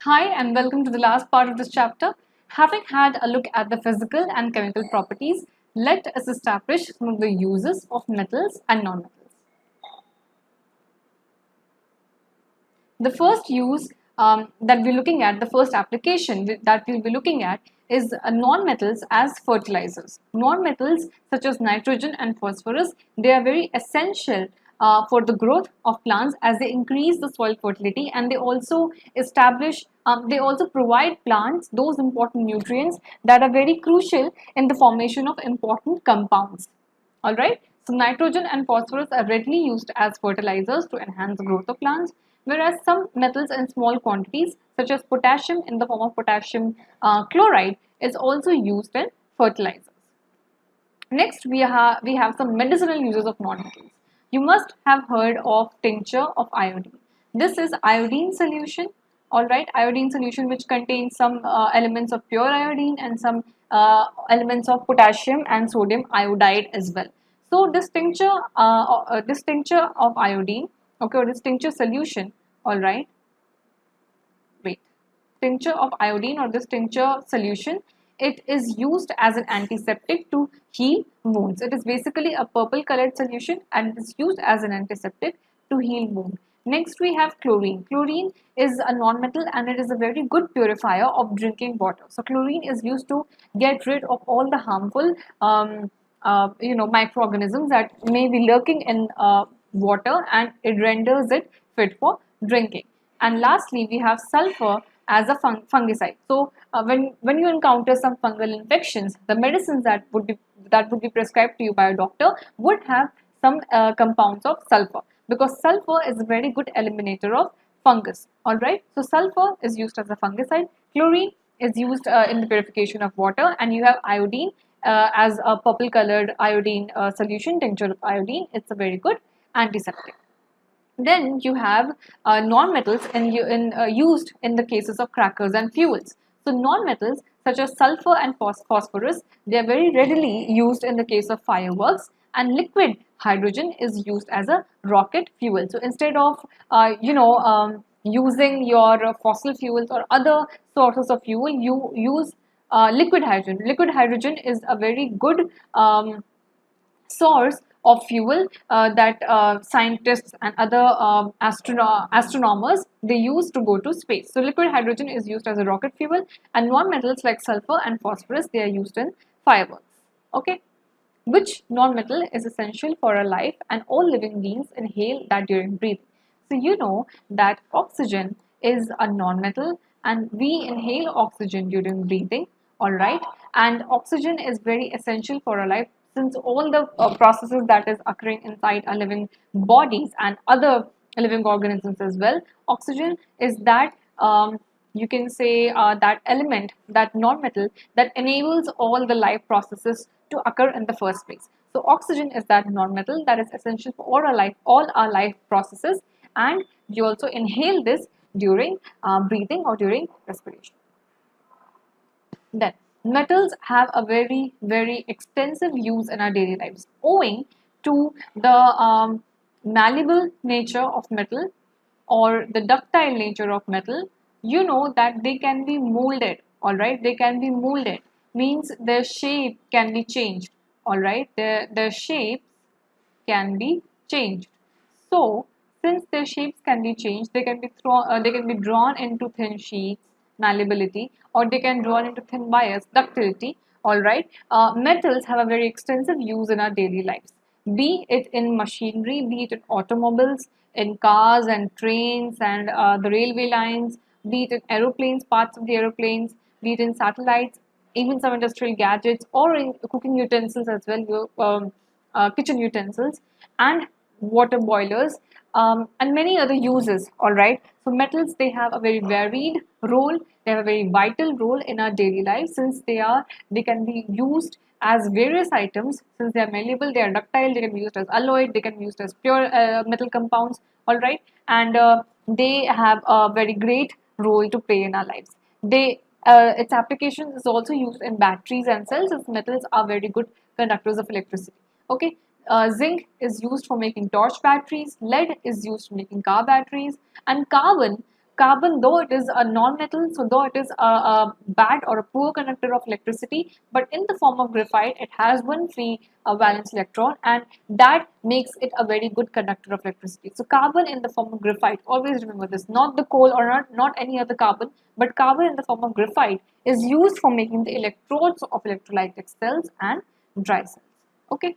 Hi and welcome to the last part of this chapter. Having had a look at the physical and chemical properties, let us establish some of the uses of metals and non-metals. The first use that we're looking at, the first application that we'll be looking at is non-metals as fertilizers. Non-metals such as nitrogen and phosphorus, they are very essential for the growth of plants as they increase the soil fertility, and they also they also provide plants those important nutrients that are very crucial in the formation of important compounds. Alright, so nitrogen and phosphorus are readily used as fertilizers to enhance the growth of plants, whereas some metals in small quantities, such as potassium in the form of potassium chloride, is also used in fertilizers. Next, we have some medicinal uses of non-metals. You must have heard of tincture of iodine. This is iodine solution, alright, iodine solution which contains some elements of pure iodine and some elements of potassium and sodium iodide as well. So this tincture of iodine, okay, or this tincture solution, alright, tincture of iodine or this tincture solution, it is used as an antiseptic to heal wounds. It is basically a purple colored solution and it is used as an antiseptic to heal wound. Next we have chlorine. Chlorine is a non-metal and it is a very good purifier of drinking water. So chlorine is used to get rid of all the harmful microorganisms that may be lurking in water, and it renders it fit for drinking. And lastly, we have sulfur as a fungicide. So when you encounter some fungal infections, the medicines that would be prescribed to you by a doctor would have some compounds of sulfur, because sulfur is a very good eliminator of fungus. Alright, so sulfur is used as a fungicide, chlorine is used in the purification of water, and you have iodine as a purple colored iodine solution, tincture of iodine. It's a very good antiseptic. Then you have non-metals used in the cases of crackers and fuels. So non-metals such as sulfur and phosphorus, they are very readily used in the case of fireworks, and liquid hydrogen is used as a rocket fuel. So instead of using your fossil fuels or other sources of fuel, you use liquid hydrogen. Liquid hydrogen is a very good source of fuel that scientists and other astronomers, they use to go to space. So liquid hydrogen is used as a rocket fuel, and non-metals like sulfur and phosphorus, they are used in fireworks. Okay, which non-metal is essential for our life, and all living beings inhale that during breathing. So you know that oxygen is a non-metal and we inhale oxygen during breathing, alright, and oxygen is very essential for our life, since all the processes that is occurring inside our living bodies and other living organisms as well. Oxygen is that you can say that element, that non-metal that enables all the life processes to occur in the first place. So oxygen is that non-metal that is essential for all our life processes, and you also inhale this during breathing or during respiration. Then metals have a very extensive use in our daily lives, owing to the malleable nature of metal or the ductile nature of metal. You know that they can be molded, alright, they can be molded, means their shape can be changed, alright, their shapes can be changed. So since their shapes can be changed, they can be drawn into thin sheets, malleability, or they can drawn into thin wires, ductility. Alright, metals have a very extensive use in our daily lives, be it in machinery, be it in automobiles, in cars and trains and the railway lines, be it in aeroplanes, parts of the aeroplanes, be it in satellites, even some industrial gadgets, or in cooking utensils as well, kitchen utensils and water boilers, and many other uses. Alright, so metals, they have a very varied role, they have a very vital role in our daily life, since they can be used as various items, since they are malleable, they are ductile, they can be used as alloyed, they can be used as pure metal compounds. Alright, and they have a very great role to play in our lives. Its application is also used in batteries and cells, as metals are very good conductors of electricity. Okay, zinc is used for making torch batteries, lead is used for making car batteries, and carbon Carbon, though it is a non-metal, so though it is a bad or a poor conductor of electricity, but in the form of graphite, it has one free valence electron, and that makes it a very good conductor of electricity. So carbon in the form of graphite, always remember this, not the coal or not any other carbon, but carbon in the form of graphite is used for making the electrodes of electrolytic cells and dry cells. Okay.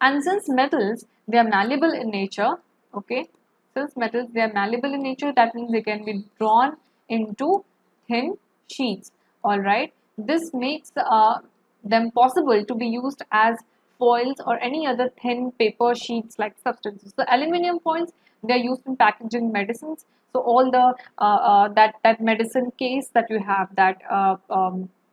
And since metals, they are malleable in nature, okay, since metals, they are malleable in nature, that means they can be drawn into thin sheets, alright. This makes them possible to be used as foils or any other thin paper sheets like substances. So aluminum foils, they are used in packaging medicines. So all the that medicine case that you have, that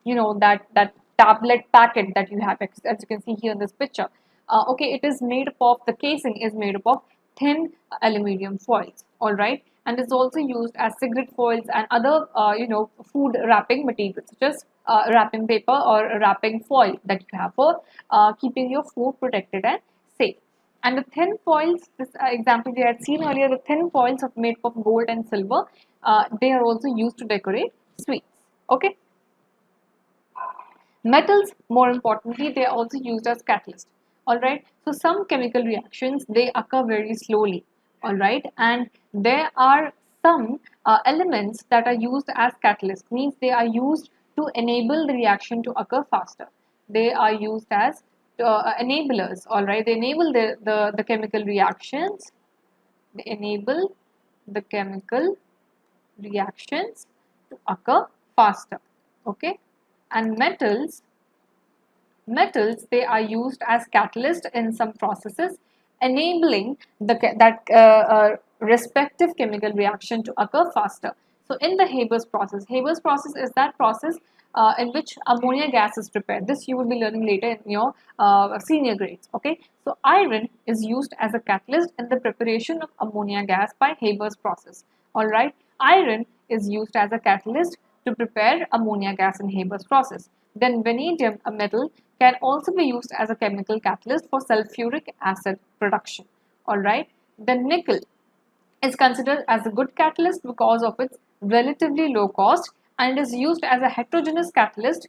that tablet packet that you have, as you can see here in this picture. Okay, it is made up of, the casing is made up of thin aluminum foils, all right, and is also used as cigarette foils and other food wrapping materials, such as wrapping paper or wrapping foil that you have for keeping your food protected and safe. And the thin foils, this example we had seen earlier, the thin foils are made of gold and silver. They are also used to decorate sweets. Okay. Metals, more importantly, they are also used as catalysts. Alright, so some chemical reactions, they occur very slowly. Alright, and there are some elements that are used as catalysts, means they are used to enable the reaction to occur faster. They are used as enablers. Alright, they enable the chemical reactions. They enable the chemical reactions to occur faster. Okay. And metals, they are used as catalyst in some processes, enabling that respective chemical reaction to occur faster. So in the Haber's process is that process in which ammonia gas is prepared. This you will be learning later in your senior grades. Okay, so iron is used as a catalyst in the preparation of ammonia gas by Haber's process. All right, iron is used as a catalyst to prepare ammonia gas in Haber's process. Then vanadium, a metal, can also be used as a chemical catalyst for sulfuric acid production. Alright. Then nickel is considered as a good catalyst because of its relatively low cost and is used as a heterogeneous catalyst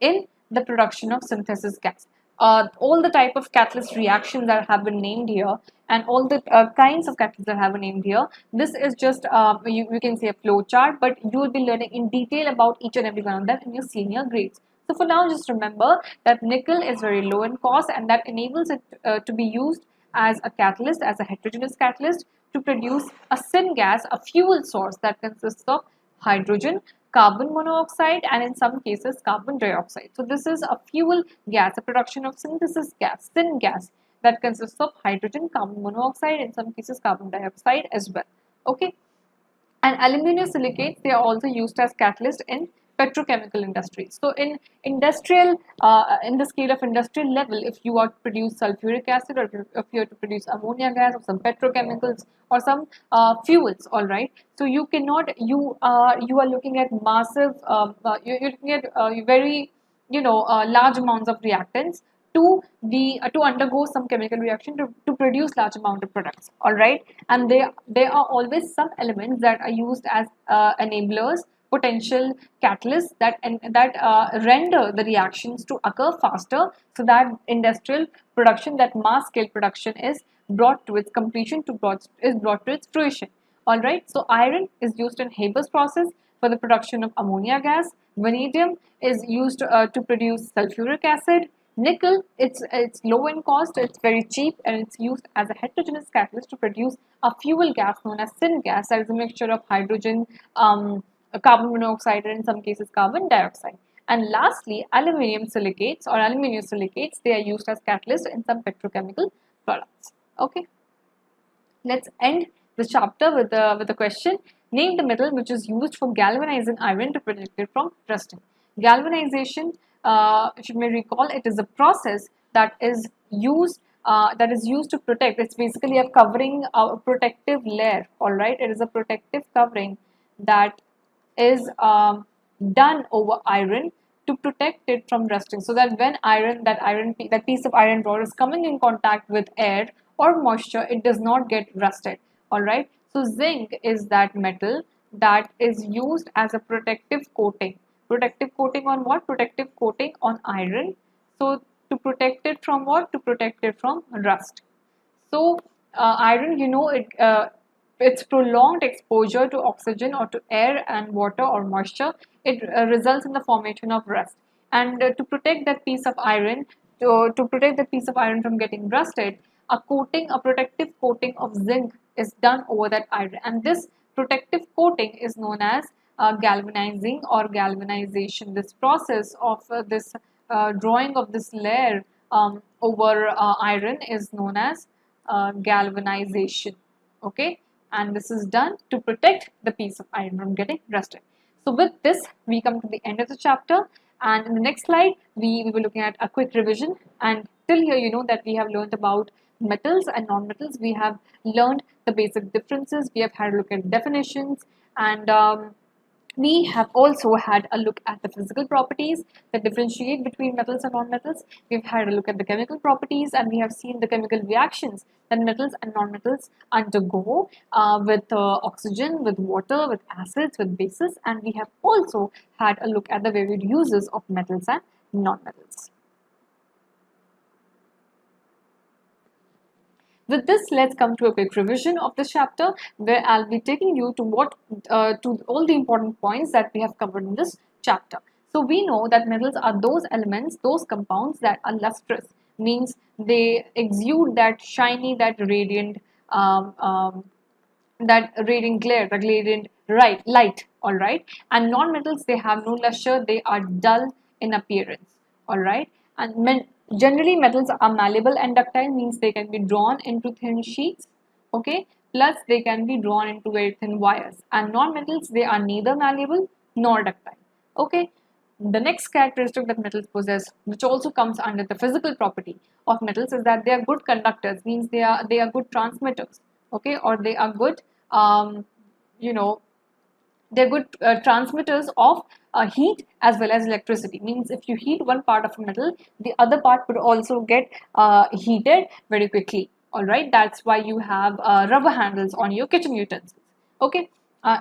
in the production of synthesis gas. All the type of catalyst reactions that have been named here and all the kinds of catalysts that have been named here, this is just you can say a flow chart, but you will be learning in detail about each and every one of them in your senior grades. So for now, just remember that nickel is very low in cost and that enables it to be used as a catalyst, as a heterogeneous catalyst to produce a syngas, a fuel source that consists of hydrogen, carbon monoxide, and in some cases carbon dioxide. So this is a fuel gas, a production of synthesis gas, syngas, that consists of hydrogen, carbon monoxide, in some cases carbon dioxide as well. Okay. And aluminum silicates, they are also used as catalyst in petrochemical industries. So in industrial, in the scale of industrial level, if you are to produce sulfuric acid, or if you are to produce ammonia gas or some petrochemicals or some fuels, all right. So you cannot, you are looking at massive, you're looking at very large amounts of reactants to undergo some chemical reaction to produce large amount of products, all right. And there are always some elements that are used as enablers, potential catalysts that render the reactions to occur faster, so that industrial production, that mass scale production is brought to its completion, is brought to its fruition. All right. So iron is used in Haber's process for the production of ammonia gas. Vanadium is used to produce sulfuric acid. Nickel, it's low in cost, it's very cheap, and it's used as a heterogeneous catalyst to produce a fuel gas known as syngas, that is a mixture of hydrogen, carbon monoxide, and in some cases carbon dioxide. And lastly, aluminum silicates or aluminum silicates, they are used as catalysts in some petrochemical products. Okay. Let's end the chapter with a question. Name the metal which is used for galvanizing iron to protect it from rusting. Galvanization, if you may recall, it is a process that is used to protect. It's basically a covering, a protective layer. All right, it is a protective covering that is done over iron to protect it from rusting, so that when that piece of iron rod is coming in contact with air or moisture, it does not get rusted. All right. So zinc is that metal that is used as a protective coating. Protective coating on what? Protective coating on iron. So to protect it from what? To protect it from rust. So iron, its prolonged exposure to oxygen or to air and water or moisture, it results in the formation of rust. And to protect that piece of iron, to protect that piece of iron from getting rusted, a protective coating of zinc is done over that iron. And this protective coating is known as galvanizing or galvanization. This process of this drawing of this layer over iron is known as galvanization. Okay, and this is done to protect the piece of iron from getting rusted. So with this, we come to the end of the chapter, and in the next slide, we will be looking at a quick revision. And till here, you know that we have learned about metals and non-metals. We have learned the basic differences. We have had a look at definitions, and we have also had a look at the physical properties that differentiate between metals and non-metals. We've had a look at the chemical properties, and we have seen the chemical reactions that metals and non-metals undergo with oxygen, with water, with acids, with bases, and we have also had a look at the varied uses of metals and non-metals. With this, let's come to a quick revision of this chapter, where I'll be taking you to all the important points that we have covered in this chapter. So we know that metals are those elements, those compounds that are lustrous, means they exude that shiny, that radiant glare, the radiant light, all right. And non-metals, they have no luster, they are dull in appearance, all right. And generally, metals are malleable and ductile, means they can be drawn into thin sheets, okay. Plus, they can be drawn into very thin wires. And non-metals, they are neither malleable nor ductile, okay. The next characteristic that metals possess, which also comes under the physical property of metals, is that they are good conductors, means they are good transmitters, okay, or they are good they're good transmitters of heat as well as electricity. Means if you heat one part of a metal, the other part would also get heated very quickly, all right. That's why you have rubber handles on your kitchen utensils, okay.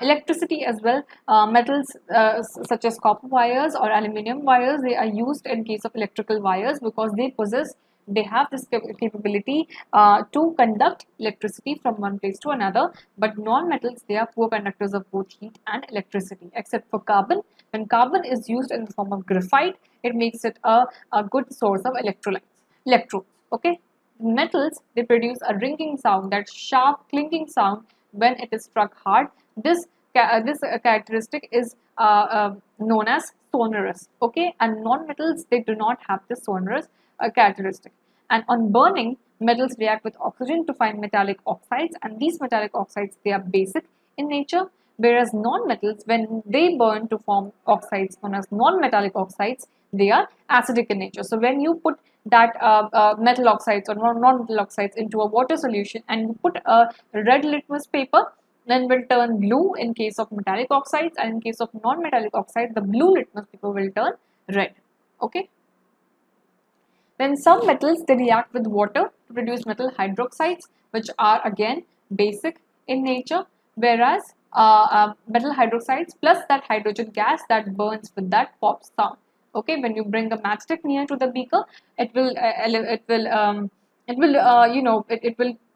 Electricity as well, metals such as copper wires or aluminum wires, they are used in case of electrical wires because they have this capability to conduct electricity from one place to another. But non-metals, they are poor conductors of both heat and electricity, except for carbon. When carbon is used in the form of graphite, it makes it a good source of electrodes, okay. Metals, they produce a ringing sound, that sharp clinking sound when it is struck hard. This characteristic is known as sonorous, okay. And non-metals, they do not have this sonorous characteristic. And on burning, metals react with oxygen to find metallic oxides, and these metallic oxides, they are basic in nature, whereas non-metals, when they burn to form oxides known as non-metallic oxides, they are acidic in nature. So when you put that metal oxides or non-metal oxides into a water solution and you put a red litmus paper, then will turn blue in case of metallic oxides, and in case of non-metallic oxides, the blue litmus paper will turn red, okay. Then some metals, they react with water to produce metal hydroxides, which are again basic in nature, whereas metal hydroxides plus that hydrogen gas that burns with that pop sound, okay. When you bring a matchstick near to the beaker, it will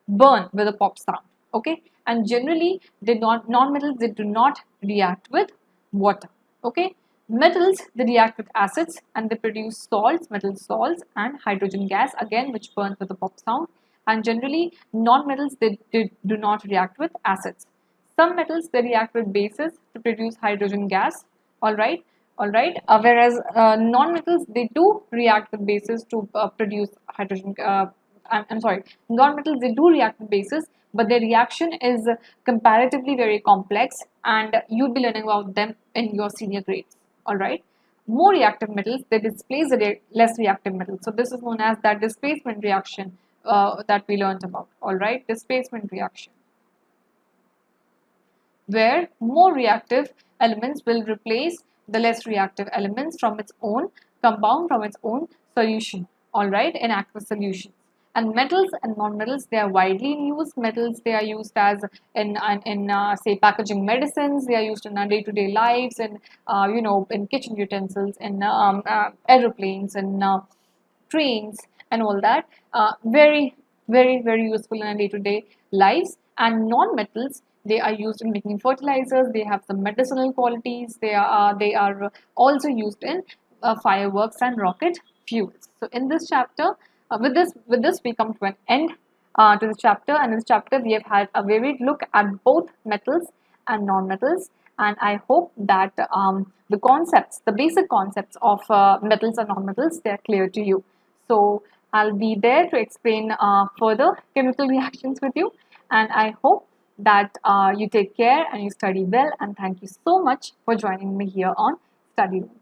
burn with a pop sound, okay. And generally, non-metals, they do not react with water, okay. Metals, they react with acids and they produce salts, metal salts, and hydrogen gas, again which burns with a pop sound. And generally, non-metals, they do not react with acids. Some metals, they react with bases to produce hydrogen gas, all right. Whereas non-metals, they do react with bases to produce hydrogen. I'm sorry, non-metals, they do react with bases, but their reaction is comparatively very complex, and you'll be learning about them in your senior grades. All right. More reactive metals, they displace the less reactive metals. So this is known as that displacement reaction that we learned about. All right, displacement reaction, where more reactive elements will replace the less reactive elements from its own compound, from its own solution. All right, in aqueous solutions. And metals and non-metals, they are widely in use. Metals, they are used as in say packaging medicines. They are used in our day-to-day lives, and in kitchen utensils, in aeroplanes, and trains, and all that. Very, very, very useful in our day-to-day lives. And non-metals, they are used in making fertilizers. They have some medicinal qualities. They are also used in fireworks and rocket fuels. So in this chapter, with this we come to an end to this chapter. And in this chapter we have had a varied look at both metals and non-metals. And I hope that the basic concepts of metals and non-metals, they are clear to you. So I'll be there to explain further chemical reactions with you. And I hope that you take care and you study well. And thank you so much for joining me here on Study Room.